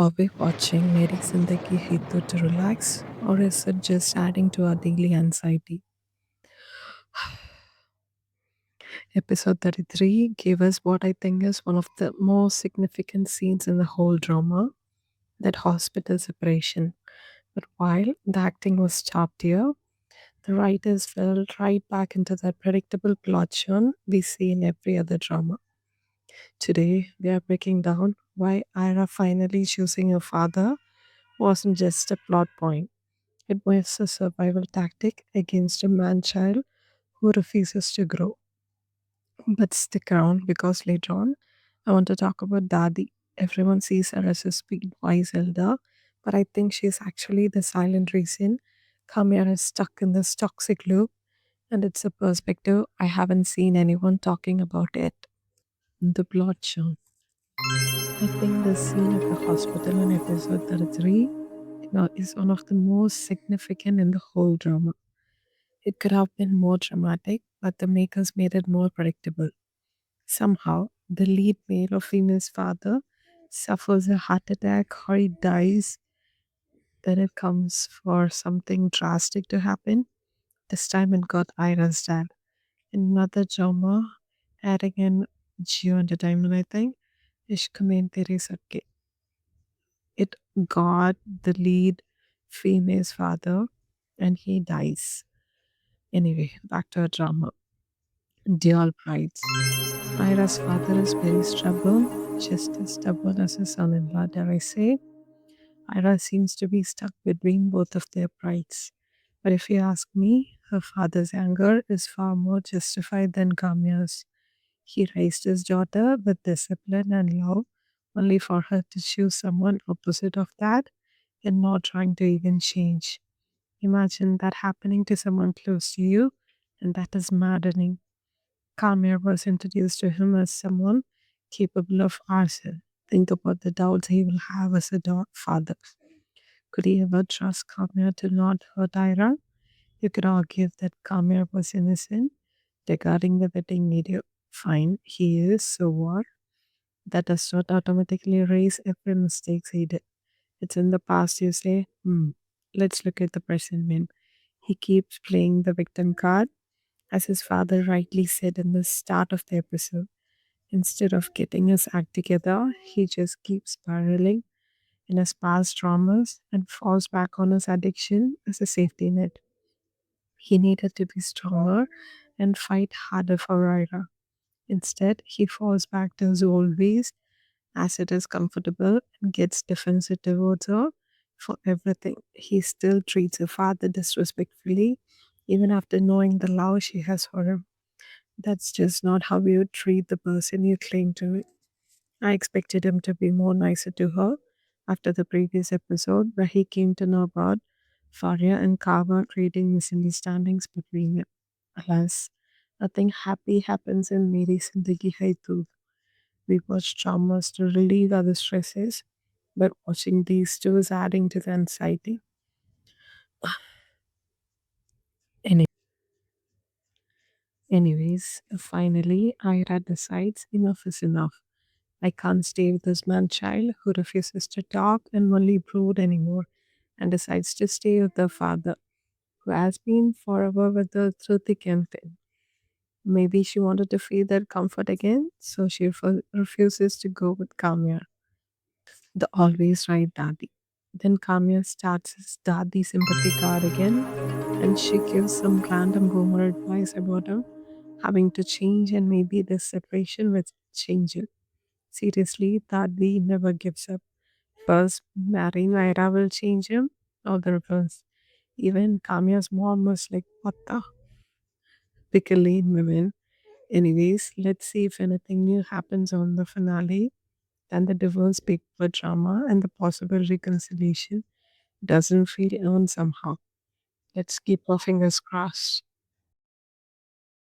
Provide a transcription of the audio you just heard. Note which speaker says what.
Speaker 1: Are we watching Meri Zindagi Hai Tu to relax, or is it just adding to our daily anxiety? Episode 33 gave us what I think is one of the most significant scenes in the whole drama, that hospital separation. But while the acting was top tier, the writers fell right back into that predictable plot churn we see in every other drama. Today, we are breaking down why Ira finally choosing her father wasn't just a plot point. It was a survival tactic against a man child who refuses to grow. But stick around because later on, I want to talk about Dadi. Everyone sees her as a sweet, wise elder, but I think she's actually the silent reason Kamyar is stuck in this toxic loop, and it's a perspective I haven't seen anyone talking about it. The plot shown. I think the scene at the hospital in episode 33 is one of the most significant in the whole drama. It could have been more dramatic, but the makers made it more predictable. Somehow, the lead male or female's father suffers a heart attack or he dies, then it comes for something drastic to happen. This time it got Ira's dad. Another drama, adding in Geo Entertainment, I think, Ishq mein tere sadke. It got the lead female's father and he dies. Anyway, back to our drama. Dual prides. Ira's father is very stubborn, just as stubborn as his son in law, dare I say. Ira seems to be stuck between both of their prides. But if you ask me, her father's anger is far more justified than Kamya's. He raised his daughter with discipline and love, only for her to choose someone opposite of that and not trying to even change. Imagine that happening to someone close to you, and that is maddening. Kamir was introduced to him as someone capable of arson. Think about the doubts he will have as a father. Could he ever trust Kamir to not hurt Ira? You could argue that Kamir was innocent regarding the wedding video. Fine, he is, so what? That does not automatically erase every mistake he did. It's in the past, you say, let's look at the present man. He keeps playing the victim card, as his father rightly said in the start of the episode. Instead of getting his act together, he just keeps spiraling in his past traumas and falls back on his addiction as a safety net. He needed to be stronger and fight harder for Ira. Instead, he falls back to his old ways as it is comfortable and gets defensive towards her for everything. He still treats her father disrespectfully, even after knowing the love she has for him. That's just not how you treat the person you claim to be. I expected him to be more nicer to her after the previous episode where he came to know about Faria and Kava creating misunderstandings between them. Alas, nothing happy happens in Meri Zindagi Hai Tu. We watch dramas to relieve other stresses, but watching these two is adding to the anxiety. Any- Anyways, finally, Ira decides enough is enough. I can't stay with this man child who refuses to talk and only brood anymore and decides to stay with the father who has been forever with her through thick and thin. Maybe she wanted to feel that comfort again, so she refuses to go with Kamya, the always right daddy. Then Kamya starts his daddy sympathy card again, and she gives some random rumor advice about him having to change, and maybe this separation will change it. Seriously, daddy never gives up. First, marrying Ira will change him, or the reverse. Even Kamya's mom was like, what the? Pick a lane, women. Anyways, let's see if anything new happens on the finale. Then the divorce paper drama and the possible reconciliation doesn't feel earned somehow. Let's keep our fingers crossed.